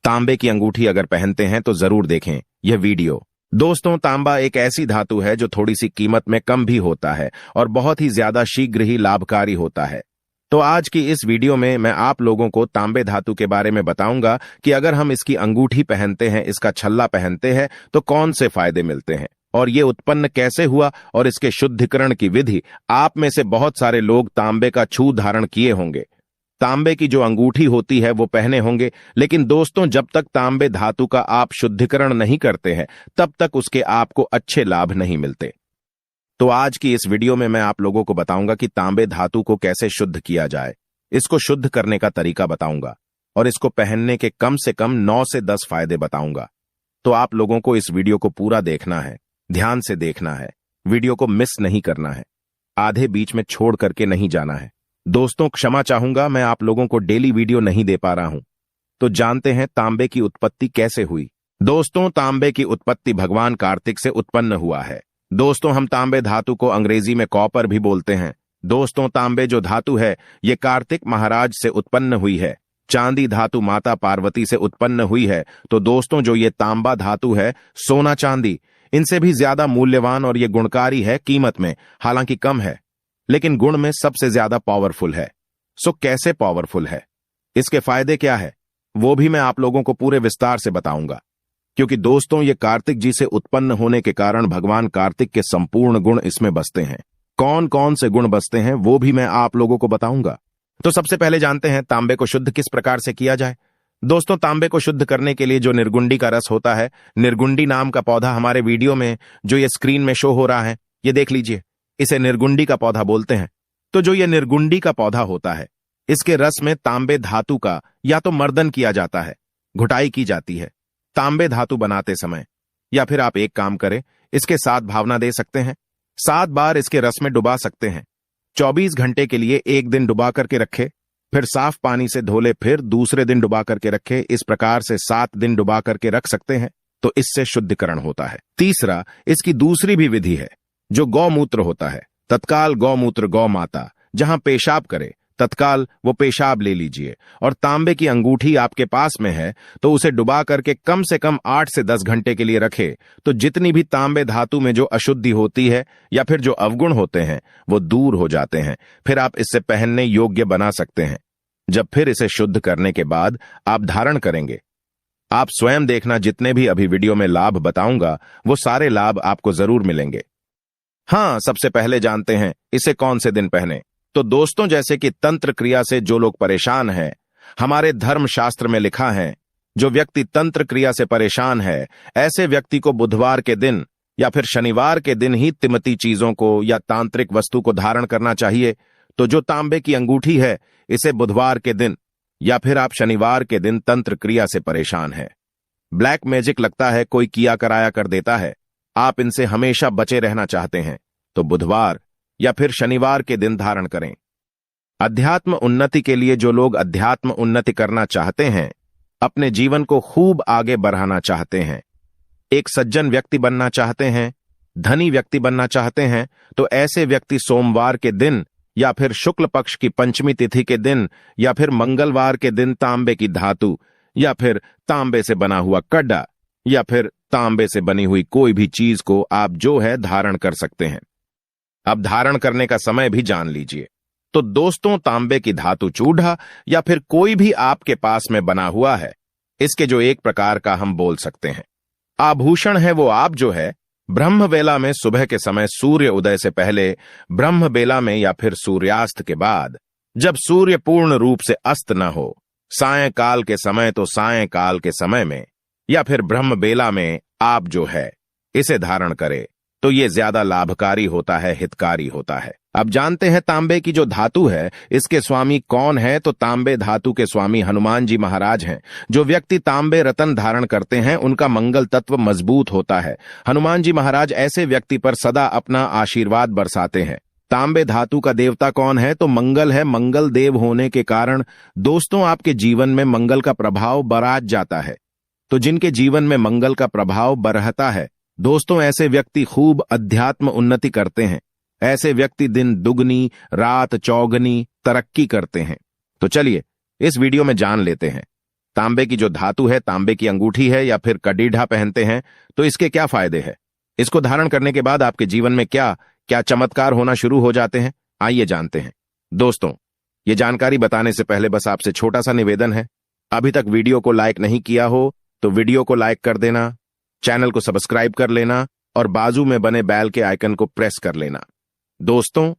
तांबे की अंगूठी अगर पहनते हैं तो जरूर देखें यह वीडियो। दोस्तों, तांबा एक ऐसी धातु है जो थोड़ी सी कीमत में कम भी होता है और बहुत ही ज्यादा शीघ्र ही लाभकारी होता है। तो आज की इस वीडियो में मैं आप लोगों को तांबे धातु के बारे में बताऊंगा कि अगर हम इसकी अंगूठी पहनते हैं, इसका छल्ला पहनते हैं तो कौन से फायदे मिलते हैं और ये उत्पन्न कैसे हुआ और इसके शुद्धिकरण की विधि। आप में से बहुत सारे लोग तांबे का छू धारण किए होंगे, तांबे की जो अंगूठी होती है वो पहने होंगे, लेकिन दोस्तों जब तक तांबे धातु का आप शुद्धिकरण नहीं करते हैं तब तक उसके आपको अच्छे लाभ नहीं मिलते। तो आज की इस वीडियो में मैं आप लोगों को बताऊंगा कि तांबे धातु को कैसे शुद्ध किया जाए, इसको शुद्ध करने का तरीका बताऊंगा और इसको पहनने के कम से कम 9 से 10 फायदे बताऊंगा। तो आप लोगों को इस वीडियो को पूरा देखना है, ध्यान से देखना है, वीडियो को मिस नहीं करना है, आधे बीच में छोड़ करके नहीं जाना है। दोस्तों क्षमा चाहूंगा, मैं आप लोगों को डेली वीडियो नहीं दे पा रहा हूं। तो जानते हैं तांबे की उत्पत्ति कैसे हुई। दोस्तों, तांबे की उत्पत्ति भगवान कार्तिक से उत्पन्न हुआ है। दोस्तों, हम तांबे धातु को अंग्रेजी में कॉपर भी बोलते हैं। दोस्तों, तांबे जो धातु है ये कार्तिक महाराज से उत्पन्न हुई है। चांदी धातु माता पार्वती से उत्पन्न हुई है। तो दोस्तों जो ये तांबा धातु है, सोना चांदी इनसे भी ज्यादा मूल्यवान और ये गुणकारी है, कीमत में हालांकि कम है लेकिन गुण में सबसे ज्यादा पावरफुल है। सो कैसे पावरफुल है, इसके फायदे क्या है, वो भी मैं आप लोगों को पूरे विस्तार से बताऊंगा। क्योंकि दोस्तों ये कार्तिक जी से उत्पन्न होने के कारण भगवान कार्तिक के संपूर्ण गुण इसमें बसते हैं। कौन कौन से गुण बसते हैं वो भी मैं आप लोगों को बताऊंगा। तो सबसे पहले जानते हैं तांबे को शुद्ध किस प्रकार से किया जाए। दोस्तों, तांबे को शुद्ध करने के लिए जो निर्गुंडी का रस होता है, निर्गुंडी नाम का पौधा हमारे वीडियो में जो ये स्क्रीन में शो हो रहा है, ये देख लीजिए, इसे निर्गुंडी का पौधा बोलते हैं। तो जो ये निर्गुंडी का पौधा होता है, इसके रस में तांबे धातु का या तो मर्दन किया जाता है, घुटाई की जाती है तांबे धातु बनाते समय, या फिर आप एक काम करें, इसके 7 भावना दे सकते हैं, 7 बार इसके रस में डुबा सकते हैं। 24 घंटे के लिए एक दिन डुबा करके रखे, फिर साफ पानी से धो ले, फिर दूसरे दिन डुबा करके रखे। इस प्रकार से 7 दिन डुबा करके रख सकते हैं, तो इससे शुद्धिकरण होता है। तीसरा, इसकी दूसरी भी विधि है, जो गौमूत्र होता है। तत्काल गौमूत्र गौ माता जहां पेशाब करे तत्काल वो पेशाब ले लीजिए, और तांबे की अंगूठी आपके पास में है तो उसे डुबा करके कम से कम 8 से 10 घंटे के लिए रखे। तो जितनी भी तांबे धातु में जो अशुद्धि होती है या फिर जो अवगुण होते हैं वो दूर हो जाते हैं। फिर आप इससे पहनने योग्य बना सकते हैं। जब फिर इसे शुद्ध करने के बाद आप धारण करेंगे, आप स्वयं देखना, जितने भी अभी वीडियो में लाभ बताऊंगा वो सारे लाभ आपको जरूर मिलेंगे। हाँ, सबसे पहले जानते हैं इसे कौन से दिन पहने। तो दोस्तों जैसे कि तंत्र क्रिया से जो लोग परेशान हैं, हमारे धर्म शास्त्र में लिखा है, जो व्यक्ति तंत्र क्रिया से परेशान है ऐसे व्यक्ति को बुधवार के दिन या फिर शनिवार के दिन ही तिमती चीजों को या तांत्रिक वस्तु को धारण करना चाहिए। तो जो तांबे की अंगूठी है, इसे बुधवार के दिन या फिर आप शनिवार के दिन तंत्र क्रिया से परेशान है, ब्लैक मैजिक लगता है, कोई किया कराया कर देता है, आप इनसे हमेशा बचे रहना चाहते हैं, तो बुधवार या फिर शनिवार के दिन धारण करें। अध्यात्म उन्नति के लिए जो लोग अध्यात्म उन्नति करना चाहते हैं, अपने जीवन को खूब आगे बढ़ाना चाहते हैं, एक सज्जन व्यक्ति बनना चाहते हैं, धनी व्यक्ति बनना चाहते हैं, तो ऐसे व्यक्ति सोमवार के दिन या फिर शुक्ल पक्ष की पंचमी तिथि के दिन या फिर मंगलवार के दिन तांबे की धातु या फिर तांबे से बना हुआ कड्डा या फिर तांबे से बनी हुई कोई भी चीज को आप जो है धारण कर सकते हैं। अब धारण करने का समय भी जान लीजिए। तो दोस्तों, तांबे की धातु चूड़ा या फिर कोई भी आपके पास में बना हुआ है, इसके जो एक प्रकार का हम बोल सकते हैं आभूषण है, वो आप जो है ब्रह्म बेला में सुबह के समय सूर्य उदय से पहले, ब्रह्म बेला में या फिर सूर्यास्त के बाद, जब सूर्य पूर्ण रूप से अस्त न हो, सायंकाल के समय तो सायंकाल के समय में या फिर ब्रह्म बेला में आप जो है इसे धारण करे, तो ये ज्यादा लाभकारी होता है, हितकारी होता है। अब जानते हैं तांबे की जो धातु है इसके स्वामी कौन है। तो तांबे धातु के स्वामी हनुमान जी महाराज हैं। जो व्यक्ति तांबे रतन धारण करते हैं उनका मंगल तत्व मजबूत होता है। हनुमान जी महाराज ऐसे व्यक्ति पर सदा अपना आशीर्वाद बरसाते हैं। तांबे धातु का देवता कौन है, तो मंगल है। मंगल देव होने के कारण दोस्तों आपके जीवन में मंगल का प्रभाव बरात जाता है। तो जिनके जीवन में मंगल का प्रभाव बरहता है दोस्तों, ऐसे व्यक्ति खूब अध्यात्म उन्नति करते हैं। ऐसे व्यक्ति दिन दुगनी रात चौगनी तरक्की करते हैं। तो चलिए इस वीडियो में जान लेते हैं तांबे की जो धातु है, तांबे की अंगूठी है या फिर कड़ीढ़ा पहनते हैं तो इसके क्या फायदे हैं? इसको धारण करने के बाद आपके जीवन में क्या क्या चमत्कार होना शुरू हो जाते हैं, आइए जानते हैं। दोस्तों, ये जानकारी बताने से पहले बस आपसे छोटा सा निवेदन है। अभी तक वीडियो को लाइक नहीं किया हो तो वीडियो को लाइक कर देना, चैनल को सब्सक्राइब कर लेना और बाजू में बने बेल के आइकन को प्रेस कर लेना दोस्तों,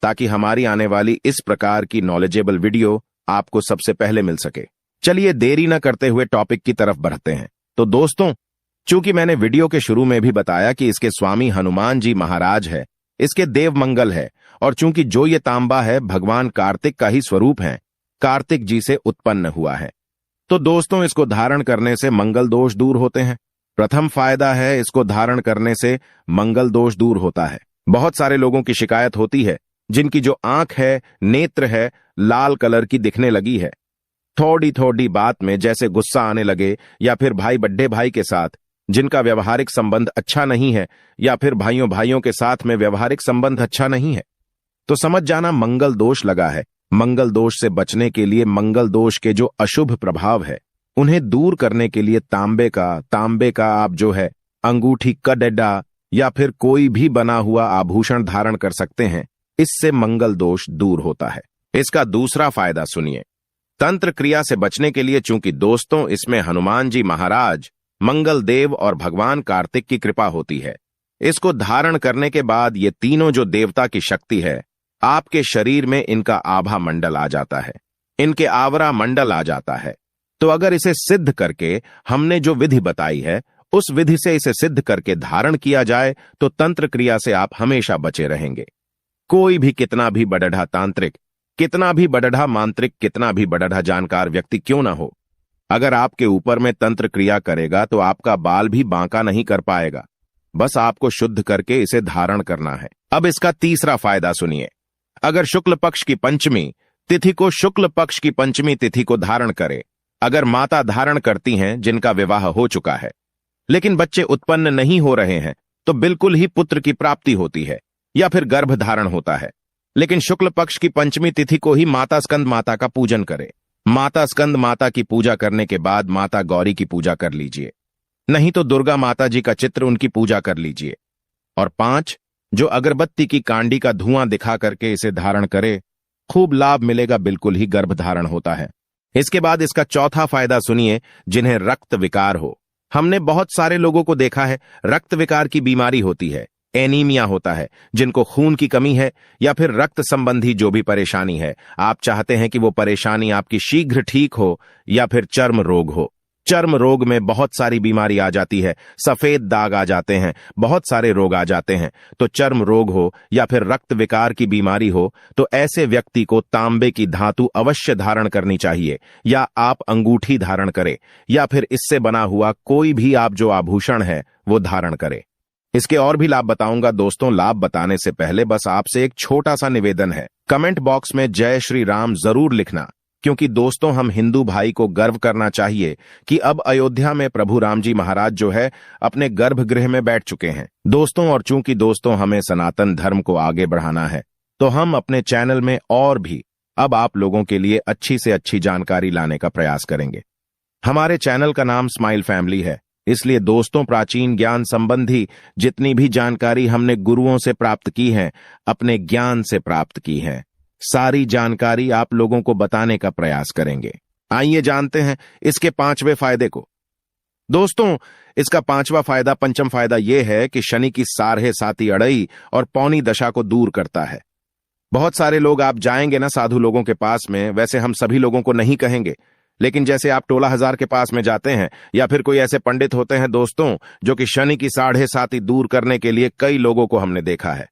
ताकि हमारी आने वाली इस प्रकार की नॉलेजेबल वीडियो आपको सबसे पहले मिल सके। चलिए देरी न करते हुए टॉपिक की तरफ बढ़ते हैं। तो दोस्तों, चूंकि मैंने वीडियो के शुरू में भी बताया कि इसके स्वामी हनुमान जी महाराज है, इसके देव मंगल है, और चूंकि जो ये तांबा है भगवान कार्तिक का ही स्वरूप है, कार्तिक जी से उत्पन्न हुआ है, तो दोस्तों इसको धारण करने से मंगल दोष दूर होते हैं। प्रथम फायदा है, इसको धारण करने से मंगल दोष दूर होता है। बहुत सारे लोगों की शिकायत होती है जिनकी जो आंख है, नेत्र है, लाल कलर की दिखने लगी है। थोड़ी थोड़ी बात में जैसे गुस्सा आने लगे, या फिर भाई बड्ढे भाई के साथ जिनका व्यवहारिक संबंध अच्छा नहीं है, या फिर भाइयों भाइयों के साथ में व्यवहारिक संबंध अच्छा नहीं है, तो समझ जाना मंगल दोष लगा है। मंगल दोष से बचने के लिए, मंगल दोष के जो अशुभ प्रभाव है उन्हें दूर करने के लिए तांबे का आप जो है अंगूठी, कड़ीढ़ा या फिर कोई भी बना हुआ आभूषण धारण कर सकते हैं। इससे मंगल दोष दूर होता है। इसका दूसरा फायदा सुनिए। तंत्र क्रिया से बचने के लिए, चूंकि दोस्तों इसमें हनुमान जी महाराज, मंगल देव और भगवान कार्तिक की कृपा होती है, इसको धारण करने के बाद ये तीनों जो देवता की शक्ति है आपके शरीर में, इनका आभा मंडल आ जाता है, इनके आवरा मंडल आ जाता है। तो अगर इसे सिद्ध करके, हमने जो विधि बताई है उस विधि से इसे सिद्ध करके धारण किया जाए तो तंत्र क्रिया से आप हमेशा बचे रहेंगे। कोई भी कितना भी बड़ढ़ा तांत्रिक, कितना भी बड़ढ़ा मांत्रिक, कितना भी बड़ढ़ा जानकार व्यक्ति क्यों ना हो, अगर आपके ऊपर में तंत्र क्रिया करेगा तो आपका बाल भी बांका नहीं कर पाएगा। बस आपको शुद्ध करके इसे धारण करना है। अब इसका तीसरा फायदा सुनिए। अगर शुक्ल पक्ष की पंचमी तिथि को, शुक्ल पक्ष की पंचमी तिथि को धारण करे, अगर माता धारण करती हैं जिनका विवाह हो चुका है लेकिन बच्चे उत्पन्न नहीं हो रहे हैं, तो बिल्कुल ही पुत्र की प्राप्ति होती है या फिर गर्भ धारण होता है। लेकिन शुक्ल पक्ष की पंचमी तिथि को ही माता स्कंद माता का पूजन करे। माता स्कंद माता की पूजा करने के बाद माता गौरी की पूजा कर लीजिए, नहीं तो दुर्गा माता जी का चित्र, उनकी पूजा कर लीजिए। और 5, जो अगरबत्ती की कांडी का धुआं दिखा करके इसे धारण करे, खूब लाभ मिलेगा, बिल्कुल ही गर्भ धारण होता है। इसके बाद इसका चौथा फायदा सुनिए। जिन्हें रक्त विकार हो, हमने बहुत सारे लोगों को देखा है रक्त विकार की बीमारी होती है, एनीमिया होता है, जिनको खून की कमी है या फिर रक्त संबंधी जो भी परेशानी है, आप चाहते हैं कि वो परेशानी आपकी शीघ्र ठीक हो, या फिर चर्म रोग हो। चर्म रोग में बहुत सारी बीमारी आ जाती है, सफेद दाग आ जाते हैं, बहुत सारे रोग आ जाते हैं। तो चर्म रोग हो या फिर रक्त विकार की बीमारी हो तो ऐसे व्यक्ति को तांबे की धातु अवश्य धारण करनी चाहिए, या आप अंगूठी धारण करें, या फिर इससे बना हुआ कोई भी आप जो आभूषण है वो धारण करें। इसके और भी लाभ बताऊंगा दोस्तों। लाभ बताने से पहले बस आपसे एक छोटा सा निवेदन है, कमेंट बॉक्स में जय श्री राम जरूर लिखना, क्योंकि दोस्तों हम हिंदू भाई को गर्व करना चाहिए कि अब अयोध्या में प्रभु राम जी महाराज जो है अपने गर्भगृह में बैठ चुके हैं दोस्तों। और चूंकि दोस्तों हमें सनातन धर्म को आगे बढ़ाना है, तो हम अपने चैनल में और भी अब आप लोगों के लिए अच्छी से अच्छी जानकारी लाने का प्रयास करेंगे। हमारे चैनल का नाम स्माइल फैमिली है, इसलिए दोस्तों प्राचीन ज्ञान संबंधी जितनी भी जानकारी हमने गुरुओं से प्राप्त की है, अपने ज्ञान से प्राप्त की है, सारी जानकारी आप लोगों को बताने का प्रयास करेंगे। आइए जानते हैं इसके 5वें फायदे को। दोस्तों, इसका 5वां फायदा, पंचम फायदा यह है कि शनि की साढ़े साती अड़ई और पौनी दशा को दूर करता है। बहुत सारे लोग आप जाएंगे ना साधु लोगों के पास में, वैसे हम सभी लोगों को नहीं कहेंगे, लेकिन जैसे आप टोला हजार के पास में जाते हैं, या फिर कोई ऐसे पंडित होते हैं दोस्तों जो कि शनि की साढ़े साती दूर करने के लिए कई लोगों को हमने देखा है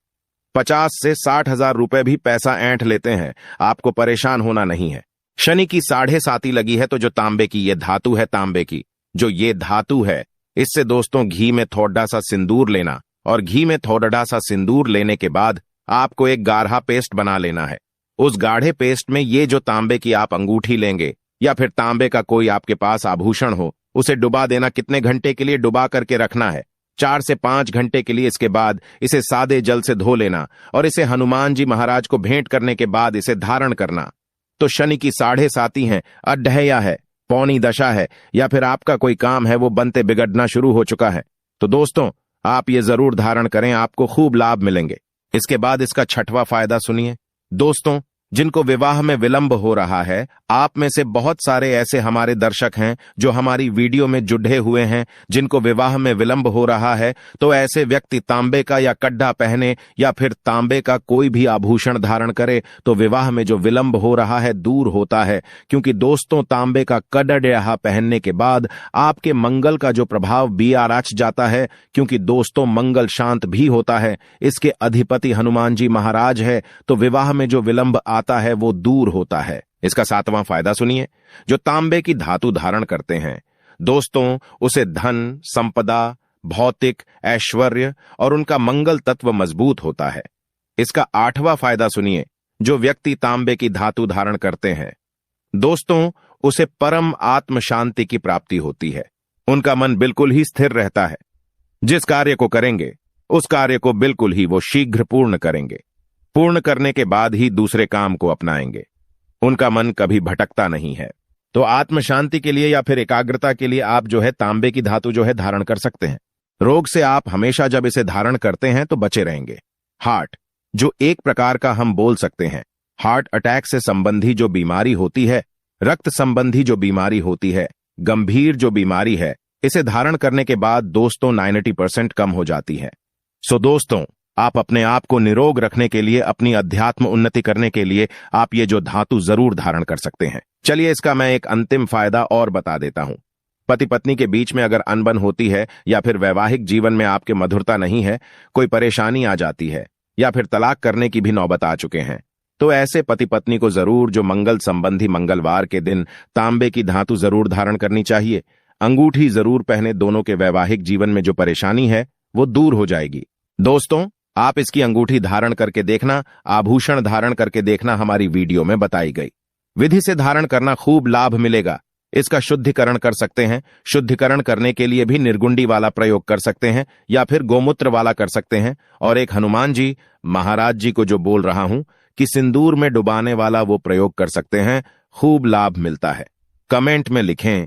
50 से 60 हजार रुपए भी पैसा ऐंठ लेते हैं। आपको परेशान होना नहीं है। शनि की साढ़े साती लगी है तो जो तांबे की ये धातु है, तांबे की जो ये धातु है, इससे दोस्तों घी में थोड़ा सा सिंदूर लेना, और घी में थोड़ा सा सिंदूर लेने के बाद आपको एक गाढ़ा पेस्ट बना लेना है। उस गाढ़े पेस्ट में ये जो तांबे की आप अंगूठी लेंगे या फिर तांबे का कोई आपके पास आभूषण हो, उसे डुबा देना। कितने घंटे के लिए डुबा करके रखना है? 4 से 5 घंटे के लिए। इसके बाद इसे सादे जल से धो लेना और इसे हनुमान जी महाराज को भेंट करने के बाद इसे धारण करना। तो शनि की साढ़े साती है, अड्ढैया है, पौनी दशा है या फिर आपका कोई काम है वो बनते बिगड़ना शुरू हो चुका है, तो दोस्तों आप ये जरूर धारण करें, आपको खूब लाभ मिलेंगे। इसके बाद इसका छठवां फायदा सुनिए। दोस्तों, जिनको विवाह में विलंब हो रहा है, आप में से बहुत सारे ऐसे हमारे दर्शक हैं जो हमारी वीडियो में जुड़े हुए हैं, जिनको विवाह में विलंब हो रहा है, तो ऐसे व्यक्ति तांबे का या कड्ढा पहने या फिर तांबे का कोई भी आभूषण धारण करे तो विवाह में जो विलंब हो रहा है दूर होता है। क्योंकि दोस्तों, तांबे का कड्ढा पहनने के बाद आपके मंगल का जो प्रभाव रच जाता है, क्योंकि दोस्तों मंगल शांत भी होता है, इसके अधिपति हनुमान जी महाराज है, तो विवाह में जो विलंब आता है वो दूर होता है। इसका सातवां फायदा सुनिए। जो तांबे की धातु धारण करते हैं दोस्तों, उसे धन, संपदा, भौतिक, ऐश्वर्य और उनका मंगल तत्व मजबूत होता है। इसका आठवां फायदा सुनिए। जो व्यक्ति तांबे की धातु धारण करते हैं दोस्तों, उसे परम आत्म शांति की प्राप्ति होती है। उनका मन बिल्कुल ही स्थिर रहता है। जिस कार्य को करेंगे उस कार्य को बिल्कुल ही वो शीघ्र पूर्ण करेंगे। पूर्ण करने के बाद ही दूसरे काम को अपनाएंगे। उनका मन कभी भटकता नहीं है। तो आत्म शांति के लिए या फिर एकाग्रता के लिए आप जो है तांबे की धातु जो है धारण कर सकते हैं। रोग से आप हमेशा जब इसे धारण करते हैं तो बचे रहेंगे। हार्ट, जो एक प्रकार का हम बोल सकते हैं हार्ट अटैक से संबंधी जो बीमारी होती है, रक्त संबंधी जो बीमारी होती है, गंभीर जो बीमारी है, इसे धारण करने के बाद दोस्तों 90% कम हो जाती है। सो दोस्तों, आप अपने आप को निरोग रखने के लिए, अपनी अध्यात्म उन्नति करने के लिए आप ये जो धातु जरूर धारण कर सकते हैं। चलिए इसका मैं एक अंतिम फायदा और बता देता हूं। पति पत्नी के बीच में अगर अनबन होती है या फिर वैवाहिक जीवन में आपके मधुरता नहीं है, कोई परेशानी आ जाती है या फिर तलाक करने की भी नौबत आ चुके हैं, तो ऐसे पति पत्नी को जरूर जो मंगल संबंधी मंगलवार के दिन तांबे की धातु जरूर धारण करनी चाहिए। अंगूठी जरूर पहने, दोनों के वैवाहिक जीवन में जो परेशानी है वो दूर हो जाएगी। दोस्तों, आप इसकी अंगूठी धारण करके देखना, आभूषण धारण करके देखना, हमारी वीडियो में बताई गई विधि से धारण करना, खूब लाभ मिलेगा। इसका शुद्धिकरण कर सकते हैं। शुद्धिकरण करने के लिए भी निर्गुंडी वाला प्रयोग कर सकते हैं या फिर गोमूत्र वाला कर सकते हैं। और एक हनुमान जी महाराज जी को जो बोल रहा हूं कि सिंदूर में डुबाने वाला वो प्रयोग कर सकते हैं। खूब लाभ मिलता है। कमेंट में लिखें